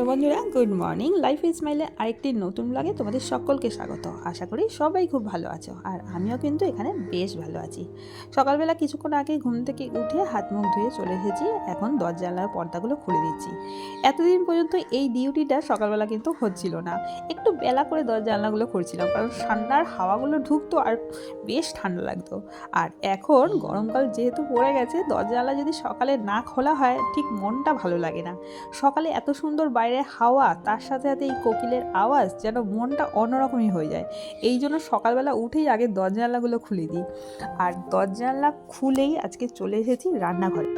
Hello বন্ধুরা, good morning. Life স্মাইলে আরেকটি নতুন ব্লগে তোমাদের সকলকে স্বাগত। আশা করি সবাই খুব ভালো আছো, আর আমিও কিন্তু এখানে বেশ ভালো আছি। সকালবেলা কিছুক্ষণ আগে ঘুম থেকে উঠে হাত মুখ ধুয়ে চলে এসেছি। এখন দরজার পর্দাগুলো খুলে দিচ্ছি। এতদিন পর্যন্ত এই ডিউটিটা সকালবেলা কিন্তু হচ্ছিল না, একটু বেলা করে দরজাগুলো করছিলাম, কারণ ঠান্ডার হাওয়াগুলো ঢুকতো আর বেশ ঠান্ডা লাগতো। আর এখন গরমকাল যেহেতু পড়ে গেছে, দরজালা যদি সকালে না খোলা হয় ঠিক মনটা ভালো লাগে না। সকালে এত সুন্দর বাইরে হাওয়া, তার সাথে সাথে এই কোকিলের আওয়াজ, যেন মনটা অন্যরকমই হয়ে যায়। এই জন্য সকালবেলা উঠেই আগে দরজাগুলো খুলে দিই। আর দরজা খুলেই আজকে চলে এসেছি রান্নাঘরে।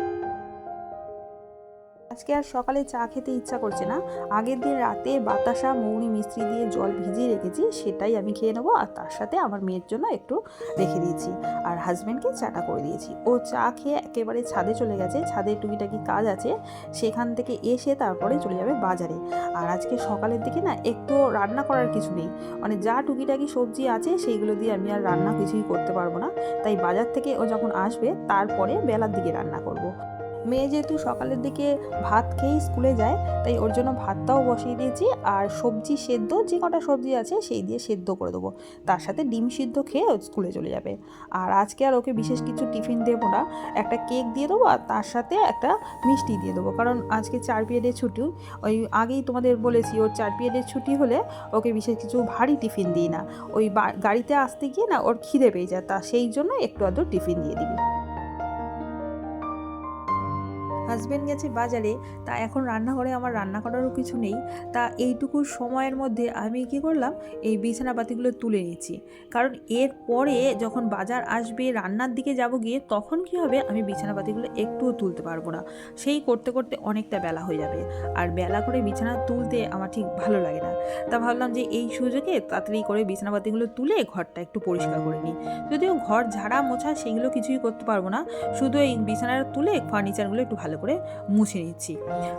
আজকে আর সকালে চা খেতে ইচ্ছা করছে না। আগের দিন রাতে বাতাসা মৌরি মিস্ত্রি দিয়ে জল ভিজিয়ে রেখেছি, সেটাই আমি খেয়ে নেবো। আর তার সাথে আমার মেয়ের জন্য একটু রেখে দিয়েছি, আর হাজব্যান্ডকে চাটা করে দিয়েছি। ও চা খেয়ে একেবারে ছাদে চলে গেছে। ছাদে টুকিটাকি কাজ আছে, সেখান থেকে এসে তারপরে চলে যাবে বাজারে। আর আজকে সকালের দিকে না একটু রান্না করার কিছু নেই, মানে যা টুকিটাকি সবজি আছে সেইগুলো দিয়ে আমি আর রান্না কিছুই করতে পারবো না। তাই বাজার থেকে ও যখন আসবে তারপরে বেলার দিকে রান্না করব। মেয়ে যেহেতু সকালের দিকে ভাত খেয়েই স্কুলে যায়, তাই ওর জন্য ভাতটাও বসিয়ে দিয়েছি। আর সবজি সেদ্ধ, যে কটা সবজি আছে সেই দিয়ে সেদ্ধ করে দেবো। তার সাথে ডিম সিদ্ধ খেয়ে ও স্কুলে চলে যাবে। আর আজকে আর ওকে বিশেষ কিছু টিফিন দেবো না, একটা কেক দিয়ে দেবো আর তার সাথে একটা মিষ্টি দিয়ে দেবো, কারণ আজকে 4 পিরিয়ডের ছুটি। ওই আগেই তোমাদের বলেছি, ওর 4 পিরিয়ডের ছুটি হলে ওকে বিশেষ কিছু ভারী টিফিন দিই না। ওই গাড়িতে আসতে গিয়ে না ওর খিদে পেয়ে যায়, তা সেই জন্য একটু আধটু টিফিন দিয়ে দিবি। হাজব্যান্ড গেছে বাজারে, তা এখন রান্নাঘরে আমার রান্না করারও কিছু নেই। তা এইটুকু সময়ের মধ্যে আমি কি করলাম, এই বিছানাপাতিগুলো তুলে নিচ্ছি। কারণ এর পরে যখন বাজার আসবে, রান্নার দিকে যাব গিয়ে, তখন কি হবে, আমি বিছানাপাতিগুলো একটুও তুলতে পারবো না। সেই করতে করতে অনেকটা বেলা হয়ে যাবে, আর বেলা করে বিছানা তুলতে আমার ঠিক ভালো লাগে না। তা ভাবলাম যে এই সুযোগে তাড়াতাড়ি করে বিছানাপাতিগুলো তুলে ঘরটা একটু পরিষ্কার করে নিই। যদিও ঘর ঝাড়া মোছা সেগুলো কিছুই করতে পারবো না, শুধু এই বিছানাটা তুলে ফার্নিচারগুলো একটু ভালো করে মুছে নিচ্ছি।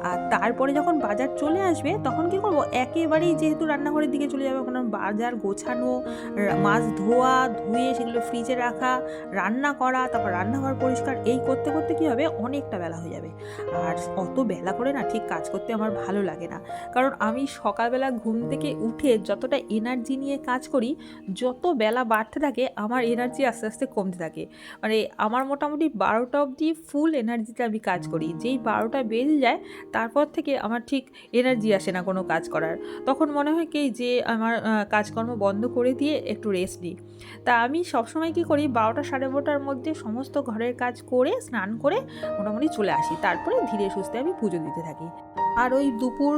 আর তারপরে যখন বাজার চলে আসবে তখন কি করব, একেবারেই যেহেতু রান্নাঘরের দিকে চলে যাবে, কারণ বাজার গোছানো, মাছ ধোয়া ধুয়ে সেগুলো ফ্রিজে রাখা, রান্না করা, তারপর রান্নাঘর পরিষ্কার, এই করতে করতে কি হবে, অনেকটা বেলা হয়ে যাবে। আর অত বেলা করে না ঠিক কাজ করতে আমার ভালো লাগে না, কারণ আমি সকালবেলা ঘুম থেকে উঠে যতটা এনার্জি নিয়ে কাজ করি, যত বেলা বাড়তে থাকে আমার এনার্জি আস্তে আস্তে কমতে থাকে। মানে আমার মোটামুটি 12টা অবধি ফুল এনার্জিতে আমি কাজ করি। যেই 12টা বেজে যায় তারপর থেকে আমার ঠিক এনার্জি আসে না কোনো কাজ করার। তখন মনে হয় কি যে আমার কাজকর্ম বন্ধ করে দিয়ে একটু রেস্ট নিই। তা আমি সবসময় কি করি, 12টা 12:30টার মধ্যে সমস্ত ঘরের কাজ করে স্নান করে মোটামুটি চলে আসি। তারপরে ধীরে সুস্থে আমি পুজো দিতে থাকি। আর ওই দুপুর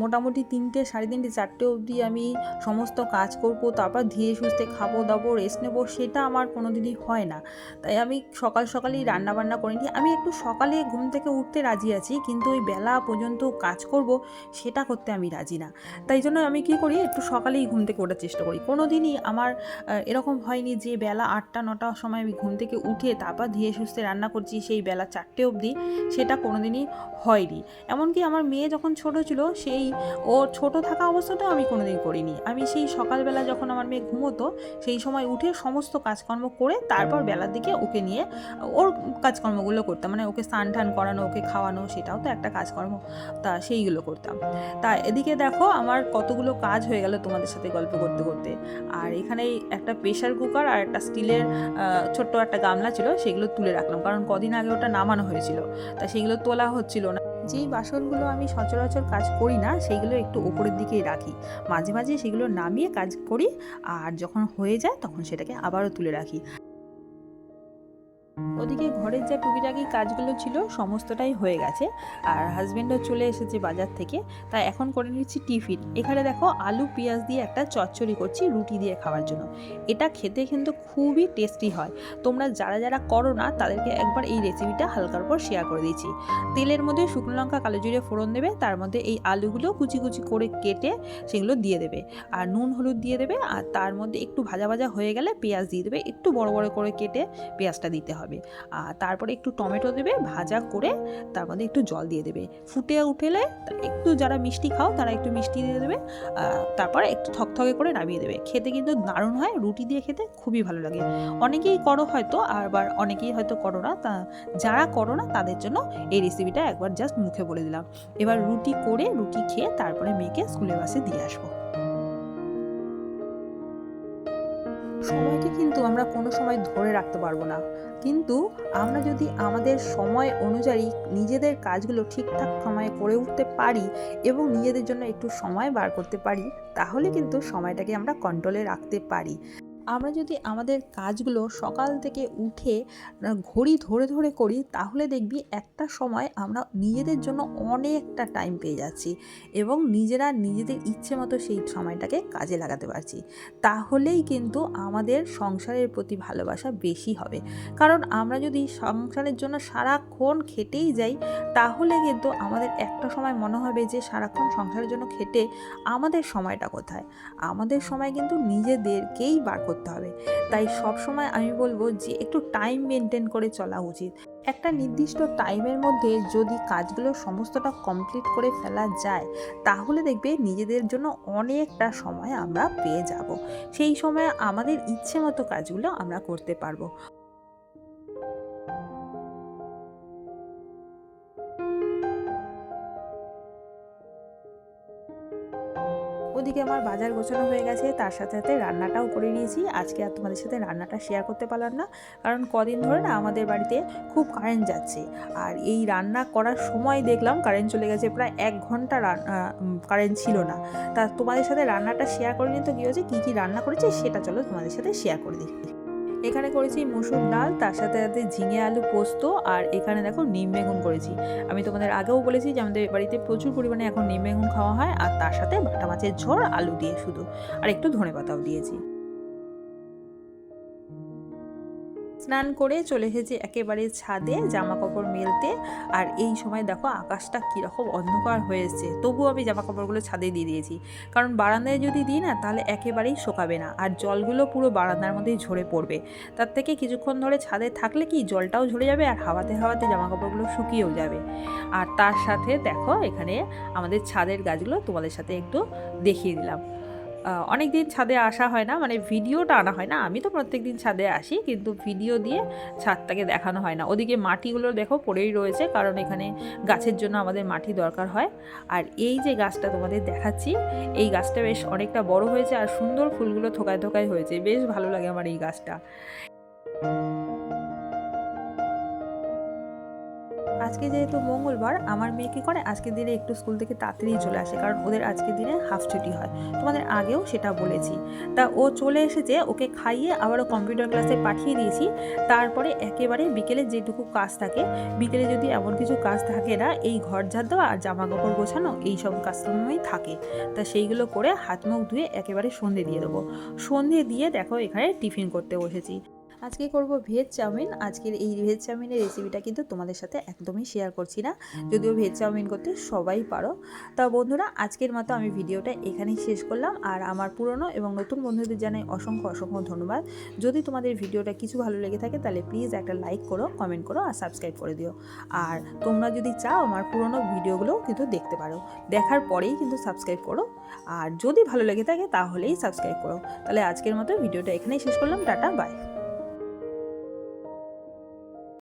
মোটামুটি 3টে, 3:30, 4টে অবধি আমি সমস্ত কাজ করব, তারপর ধীরে সুস্থে খাবো দাবো, রেস্ট নেবো, সেটা আমার কোনো দিনই হয় না। তাই আমি সকাল সকালেই রান্নাবান্না করে নিই। আমি একটু সকালে ঘুম থেকে উঠতে রাজি আছি, কিন্তু ওই বেলা পর্যন্ত কাজ করব সেটা করতে আমি রাজি না। তাই জন্য আমি কি করি, একটু সকালেই ঘুম থেকে ওঠার চেষ্টা করি। কোনো দিনই আমার এরকম হয়নি যে বেলা 8টা 9টার সময় আমি ঘুম থেকে উঠে তারপর ধীরে সুস্থে রান্না করছি সেই বেলা 4টে অবধি, সেটা কোনো দিনই হয়নি। এমনকি আমার মেয়ে যখন ছোট ছিল, সেই ওর ছোট থাকা অবস্থাতেও আমি কোনোদিন করিনি। আমি সেই সকালবেলা যখন আমার মেয়ে ঘুমোতো সেই সময় উঠে সমস্ত কাজকর্ম করে তারপর বেলার দিকে ওকে নিয়ে ওর কাজকর্মগুলো করতাম, মানে ওকে স্নান টান করানো, ওকে খাওয়ানো, সেটাও তো একটা কাজকর্ম। তা সেইগুলো করতাম। তা এদিকে দেখো আমার কতগুলো কাজ হয়ে গেল তোমাদের সাথে গল্প করতে করতে। আর এখানে একটা প্রেশার কুকার আর একটা স্টিলের ছোট্ট একটা গামলা ছিল, সেগুলো তুলে রাখলাম, কারণ কদিন আগে ওটা নামানো হয়েছিল, তা সেগুলো তোলা হচ্ছিল না। যেই বাসনগুলো আমি সচরাচর কাজ করি না সেইগুলো একটু ওপরের দিকেই রাখি, মাঝে মাঝে সেগুলো নামিয়ে কাজ করি, আর যখন হয়ে যায় তখন সেটাকে আবারও তুলে রাখি। ওদিকে ঘরের যা টুকিটাকি কাজগুলো ছিল সমস্তটাই হয়ে গেছে, আর হাজব্যান্ডও চলে এসেছে বাজার থেকে। তাই এখন করে নিচ্ছি টিফিন। এখানে দেখো আলু পেঁয়াজ দিয়ে একটা চচ্চড়ি করছি রুটি দিয়ে খাওয়ার জন্য। এটা খেতে কিন্তু খুবই টেস্টি হয়। তোমরা যারা যারা করো না তাদেরকে একবার এই রেসিপিটা হালকার পর শেয়ার করে দিয়েছি। তেলের মধ্যে শুকনো লঙ্কা কালো জিরে ফোড়ন দেবে, তার মধ্যে এই আলুগুলো কুচি কুচি করে কেটে সেগুলো দিয়ে দেবে, আর নুন হলুদ দিয়ে দেবে, আর তার মধ্যে একটু ভাজা ভাজা হয়ে গেলে পেঁয়াজ দিয়ে দেবে, একটু বড় বড় করে কেটে পেঁয়াজটা দিতে হবে। আর তারপরে একটু টমেটো দেবে ভাজা করে, তার মধ্যে একটু জল দিয়ে দেবে, ফুটে উঠেলে একটু যারা মিষ্টি খাও তারা একটু মিষ্টি দিয়ে দেবে, তারপরে একটু থকথকে করে নামিয়ে দেবে। খেতে কিন্তু দারুণ হয়, রুটি দিয়ে খেতে খুবই ভালো লাগে। অনেকেই করো হয়তো, আবার অনেকেই হয়তো করো না, তা যারা করো না তাদের জন্য এই রেসিপিটা একবার জাস্ট মুখে বলে দিলাম। এবার রুটি করে রুটি খেয়ে তারপরে মেয়েকে স্কুলের বাসে দিয়ে আসবো। সময়কে কিন্তু আমরা কোনো সময় ধরে রাখতে পারবো না, কিন্তু আমরা যদি আমাদের সময় অনুযায়ী নিজেদের কাজগুলো ঠিকঠাক সময়ে করে উঠতে পারি এবং নিজেদের জন্য একটু সময় বার করতে পারি, তাহলে কিন্তু সময়টাকে আমরা কন্ট্রোলে রাখতে পারি। আমরা যদি আমাদের কাজগুলো সকাল থেকে উঠে ঘড়ি ধরে ধরে করি, তাহলে দেখবি একটা সময় আমরা নিজেদের জন্য অনেকটা টাইম পেয়ে যাচ্ছি এবং নিজেরা নিজেদের ইচ্ছে মতো সেই সময়টাকে কাজে লাগাতে পারছি। তাহলেই কিন্তু আমাদের সংসারের প্রতি ভালোবাসা বেশি হবে। কারণ আমরা যদি সংসারের জন্য সারাক্ষণ খেটেই যাই, তাহলে কিন্তু আমাদের একটা সময় মনে হবে যে সারাক্ষণ সংসারের জন্য খেটে আমাদের সময়টা কোথায়। আমাদের সময় কিন্তু নিজেদেরকেই বার করতে হবে। তাই সব সময় আমি বলবো যে একটু টাইম মেনটেন করে চলা উচিত। একটা নির্দিষ্ট টাইমের মধ্যে যদি কাজগুলো সমস্তটা কমপ্লিট করে ফেলা যায়, তাহলে দেখবে নিজেদের জন্য অনেকটা সময় আমরা পেয়ে যাব। সেই সময় আমাদের ইচ্ছে মতো কাজগুলো আমরা করতে পারবো। ওদিকে আমার বাজার গোছানো হয়ে গেছে, তার সাথে সাথে রান্নাটাও করে নিয়েছি। আজকে আর তোমাদের সাথে রান্নাটা শেয়ার করতে পারলাম না, কারণ কদিন ধরে না আমাদের বাড়িতে খুব কারেন্ট যাচ্ছে। আর এই রান্না করার সময় দেখলাম কারেন্ট চলে গেছে, প্রায় 1 ঘন্টা কারেন্ট ছিল না। তা তোমাদের সাথে রান্নাটা শেয়ার করে নিয়ে তো কী হয়েছে, কী কী রান্না করেছি সেটা চলো তোমাদের সাথে শেয়ার করে দিই। এখানে করেছি মসুর ডাল, তার সাথে সাথে ঝিঙে আলু পোস্ত, আর এখানে দেখো নিম বেগুন করেছি। আমি তোমাদের আগেও বলেছি যে আমাদের বাড়িতে প্রচুর পরিমাণে এখন নিম বেগুন খাওয়া হয়, আর তার সাথে বাটা মাছের ঝোল আলু দিয়ে শুধু, আর একটু ধনেপাতাও দিয়েছি। স্নান করে চলে এসেছি একেবারে ছাদে জামা কাপড় মেলতে। আর এই সময় দেখো আকাশটা কীরকম অন্ধকার হয়ে এসছে, তবুও আমি জামা কাপড়গুলো ছাদে দিয়ে দিয়েছি, কারণ বারান্দায় যদি দিই না তাহলে একেবারেই শোকাবে না, আর জলগুলো পুরো বারান্দার মধ্যেই ঝরে পড়বে। তার থেকে কিছুক্ষণ ধরে ছাদে থাকলে কি জলটাও ঝরে যাবে, আর হাওয়াতে হাওয়াতে জামা কাপড়গুলো শুকিয়েও যাবে। আর তার সাথে দেখো এখানে আমাদের ছাদের গাছগুলো তোমাদের সাথে একটু দেখিয়ে দিলাম। অনেক দিন ছাদে আসা হয় না, মানে ভিডিওটা আনা হয় না। আমি তো প্রত্যেক দিন ছাদে আসি, কিন্তু ভিডিও দিয়ে ছাদটাকে দেখানো হয় না। ওদিকে মাটিগুলো দেখো পড়েই রয়েছে, কারণ এখানে গাছের জন্য আমাদের মাটি দরকার হয়। আর এই যে গাছটা তোমাদের দেখাচ্ছি, এই গাছটা বেশ অনেকটা বড় হয়েছে, আর সুন্দর ফুলগুলো থোকায় থোকায় হয়েছে, বেশ ভালো লাগে আমার এই গাছটা। আজকে যেহেতু মঙ্গলবার, আমার মেয়ে কী করে আজকের দিনে একটু স্কুল থেকে তাড়াতাড়ি চলে আসে, কারণ ওদের আজকের দিনে হাফ ছুটি হয়। তোমাদের আগেও সেটা বলেছি। তা ও চলে এসেছে, ওকে খাইয়ে আবারও কম্পিউটার ক্লাসে পাঠিয়ে দিয়েছি। তারপরে একেবারে বিকেলে যেটুকু কাজ থাকে, বিকেলে যদি এমন কিছু কাজ থাকে না, এই ঘর ঝাড় দেওয়া আর জামা কাপড় গোছানো এই সব কাজকর্মই থাকে। তা সেইগুলো করে হাত মুখ ধুয়ে একেবারে সন্ধে দিয়ে দেবো। সন্ধে দিয়ে দেখো এখানে টিফিন করতে বসেছি। আজকে করব ভেজ চাউমিন। আজকের এই ভেজ চাউমিনের রেসিপিটা কিন্তু তোমাদের সাথে একদমই শেয়ার করছি না, যদিও ভেজ চাউমিন করতে সবাই পারো। তা বন্ধুরা, আজকের মতো আমি ভিডিওটা এখানেই শেষ করলাম। আর আমার পুরনো এবং নতুন বন্ধুদের জানাই অসংখ্য অসংখ্য ধন্যবাদ। যদি তোমাদের ভিডিওটা কিছু ভালো লেগে থাকে তাহলে প্লিজ একটা লাইক করো, কমেন্ট করো আর সাবস্ক্রাইব করে দিও। আর তোমরা যদি চাও আমার পুরনো ভিডিওগুলোও কিন্তু দেখতে পারো, দেখার পরেই কিন্তু সাবস্ক্রাইব করো। আর যদি ভালো লেগে থাকে তাহলেই সাবস্ক্রাইব করো। তাহলে আজকের মতো ভিডিওটা এখানেই শেষ করলাম। Tata, by.